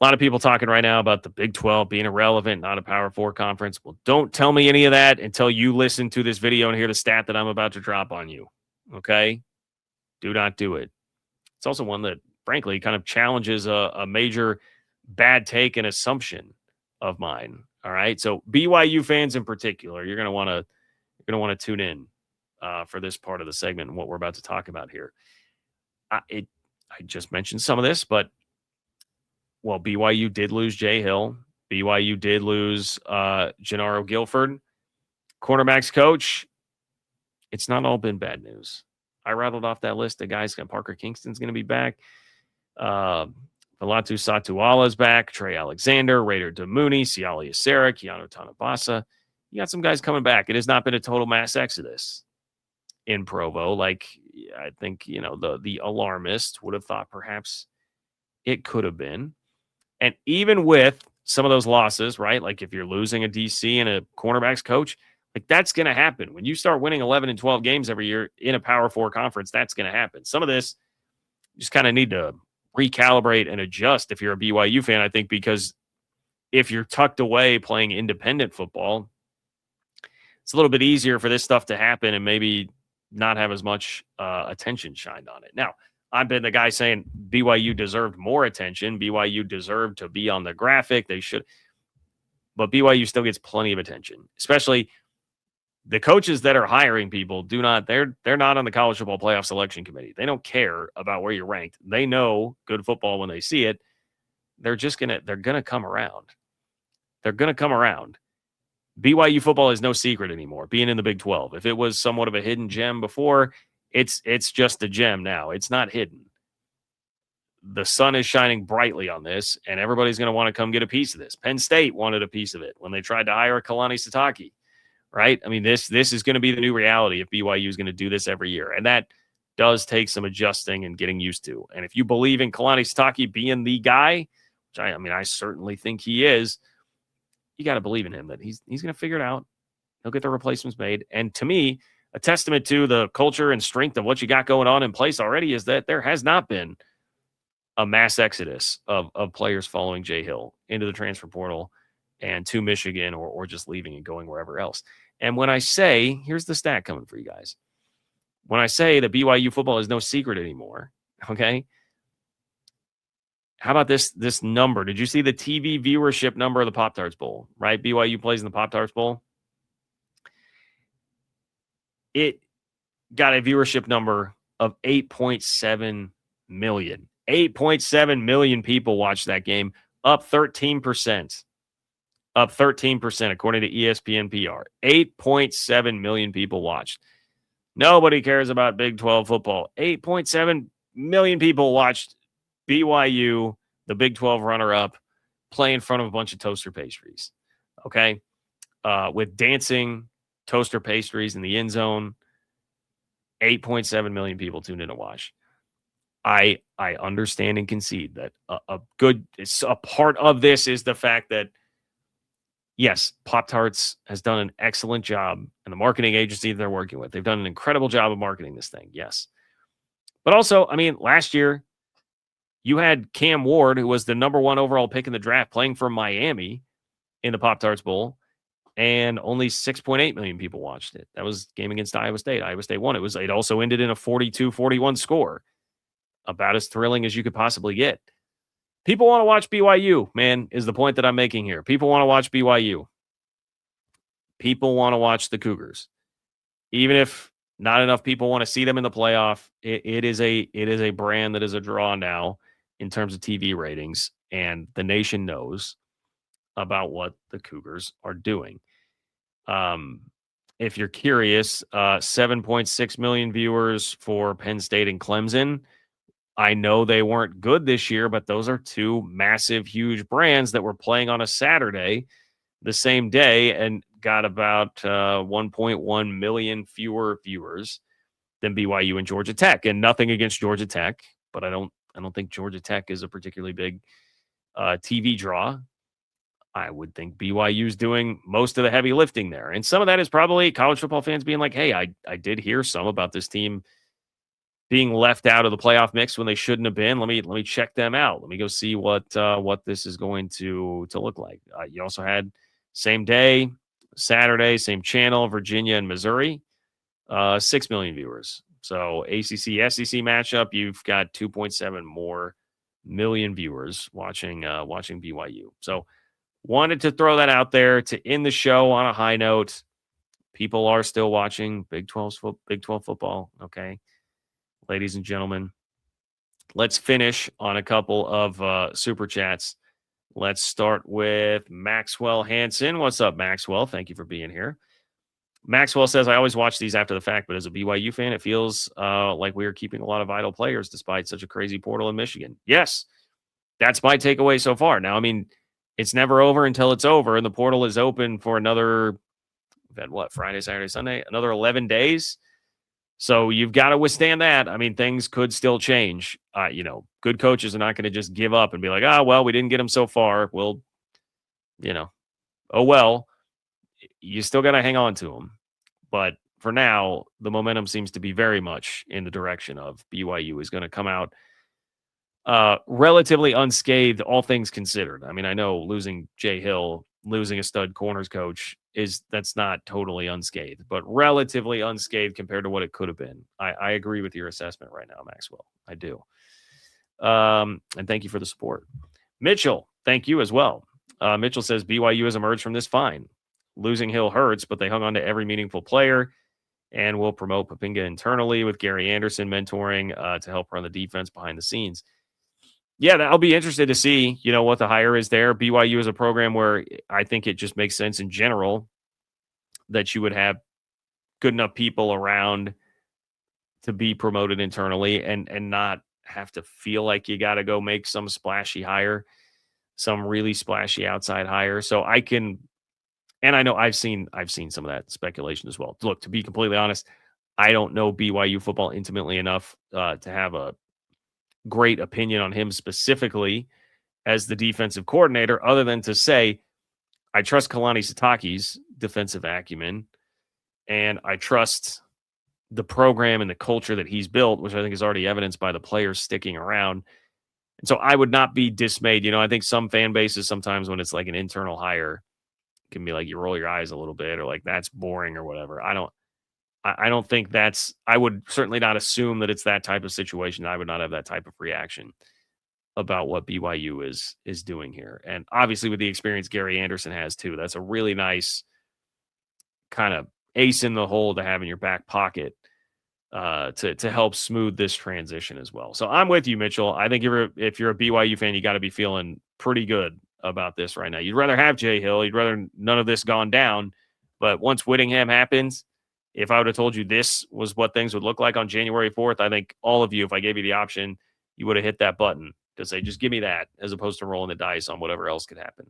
A lot of people talking right now about the Big 12 being irrelevant, not a Power 4 conference. Well, don't tell me any of that until you listen to this video and hear the stat that I'm about to drop on you. Okay? Do not do it. It's also one that, frankly, kind of challenges a major bad take and assumption of mine. All right. So BYU fans in particular, you're gonna want to tune in for this part of the segment and what we're about to talk about here. I just mentioned some of this, but BYU did lose Jay Hill. BYU did lose Gennaro Guilford, cornerbacks coach. It's not all been bad news. I rattled off that list of guys. Parker Kingston's going to be back. Valatu Satuala's back. Trey Alexander, Raider Damuni, Siali Asera, Keanu Tanabasa. You got some guys coming back. It has not been a total mass exodus in Provo. Like, I think, the alarmist would have thought perhaps it could have been. And even with some of those losses, right? Like if you're losing a DC and a cornerbacks coach, like that's going to happen. When you start winning 11 and 12 games every year in a Power 4 conference, that's going to happen. Some of this you just kind of need to recalibrate and adjust if you're a BYU fan, I think, because if you're tucked away playing independent football, it's a little bit easier for this stuff to happen and maybe not have as much attention shined on it. Now, I've been the guy saying BYU deserved more attention. BYU deserved to be on the graphic. They should. But BYU still gets plenty of attention, especially the coaches that are hiring people they're not on the college football playoff selection committee. They don't care about where you're ranked. They know good football when they see it. They're going to come around. They're going to come around. BYU football is no secret anymore, being in the Big 12. If it was somewhat of a hidden gem before, it's just a gem now. It's not hidden. The sun is shining brightly on this, and everybody's going to want to come get a piece of this. Penn State wanted a piece of it when they tried to hire Kalani Sitake, right? I mean, this is going to be the new reality if BYU is going to do this every year, and that does take some adjusting and getting used to. And if you believe in Kalani Sitake being the guy, which I certainly think he is, you got to believe in him that he's going to figure it out. He'll get the replacements made. And to me, a testament to the culture and strength of what you got going on in place already is that there has not been a mass exodus of players following Jay Hill into the transfer portal and to Michigan or just leaving and going wherever else. And when I say, here's the stat coming for you guys. When I say that BYU football is no secret anymore, okay, how about this number? Did you see the TV viewership number of the Pop-Tarts Bowl, right? BYU plays in the Pop-Tarts Bowl. It got a viewership number of 8.7 million. 8.7 million people watched that game, up 13%. Up 13%, according to ESPN PR. 8.7 million people watched. Nobody cares about Big 12 football. 8.7 million people watched BYU, the Big 12 runner-up, play in front of a bunch of toaster pastries. Okay? With dancing toaster pastries in the end zone. 8.7 million people tuned in to watch. I understand and concede that a part of this is the fact that, yes, Pop-Tarts has done an excellent job, and the marketing agency they're working with, they've done an incredible job of marketing this thing, yes. But also, last year, you had Cam Ward, who was the number 1 overall pick in the draft, playing for Miami in the Pop-Tarts Bowl, and only 6.8 million people watched it. That was game against Iowa State. Iowa State won. It also ended in a 42-41 score. About as thrilling as you could possibly get. People want to watch BYU, man, is the point that I'm making here. People want to watch BYU. People want to watch the Cougars. Even if not enough people want to see them in the playoff, it is a brand that is a draw now in terms of TV ratings, and the nation knows about what the Cougars are doing. If you're curious, 7.6 million viewers for Penn State and Clemson. I know they weren't good this year, but those are two massive, huge brands that were playing on a Saturday the same day and got about 1.1 million fewer viewers than BYU and Georgia Tech. And nothing against Georgia Tech, but I don't think Georgia Tech is a particularly big TV draw. I would think BYU's doing most of the heavy lifting there. And some of that is probably college football fans being like, hey, I did hear some about this team being left out of the playoff mix when they shouldn't have been. Let me check them out. Let me go see what this is going to look like. You also had same day, Saturday, same channel, Virginia and Missouri, 6 million viewers. So ACC SEC matchup, you've got 2.7 more million viewers watching BYU. So wanted to throw that out there to end the show on a high note. People are still watching Big 12 football. Okay, ladies and gentlemen, let's finish on a couple of super chats. Let's start with Maxwell Hansen. What's up, Maxwell? Thank you for being here. Maxwell says, I always watch these after the fact, but as a BYU fan, it feels like we are keeping a lot of vital players despite such a crazy portal in Michigan. Yes, that's my takeaway so far. Now, I mean, it's never over until it's over, and the portal is open for another, Friday, Saturday, Sunday, another 11 days. So you've got to withstand that. I mean, things could still change. Good coaches are not going to just give up and be like, well, we didn't get them so far. Well, oh, well. You still got to hang on to them. But for now, the momentum seems to be very much in the direction of BYU is going to come out relatively unscathed, all things considered. I mean, I know losing Jay Hill, losing a stud corners coach, that's not totally unscathed, but relatively unscathed compared to what it could have been. I agree with your assessment right now, Maxwell. I do. And thank you for the support. Mitchell, thank you as well. Mitchell says BYU has emerged from this fine. Losing Hill hurts, but they hung on to every meaningful player and will promote Papinga internally with Gary Anderson mentoring to help run the defense behind the scenes. Yeah, I'll be interested to see, what the hire is there. BYU is a program where I think it just makes sense in general that you would have good enough people around to be promoted internally and not have to feel like you got to go make some splashy hire, some really splashy outside hire. So and I know I've seen some of that speculation as well. Look, to be completely honest, I don't know BYU football intimately enough to have a great opinion on him specifically as the defensive coordinator, other than to say I trust Kalani Sitake's defensive acumen, and I trust the program and the culture that he's built, which I think is already evidenced by the players sticking around. And so I would not be dismayed. I think some fan bases sometimes when it's like an internal hire can be like you roll your eyes a little bit or like that's boring or whatever. I don't think I would certainly not assume that it's that type of situation. I would not have that type of reaction about what BYU is doing here. And obviously with the experience Gary Anderson has too, that's a really nice kind of ace in the hole to have in your back pocket to help smooth this transition as well. So I'm with you, Mitchell. I think if you're a BYU fan, you got to be feeling pretty good about this right now. You'd rather have Jay Hill. You'd rather none of this gone down. But once Whittingham happens, if I would have told you this was what things would look like on January 4th, I think all of you, if I gave you the option, you would have hit that button to say, just give me that, as opposed to rolling the dice on whatever else could happen.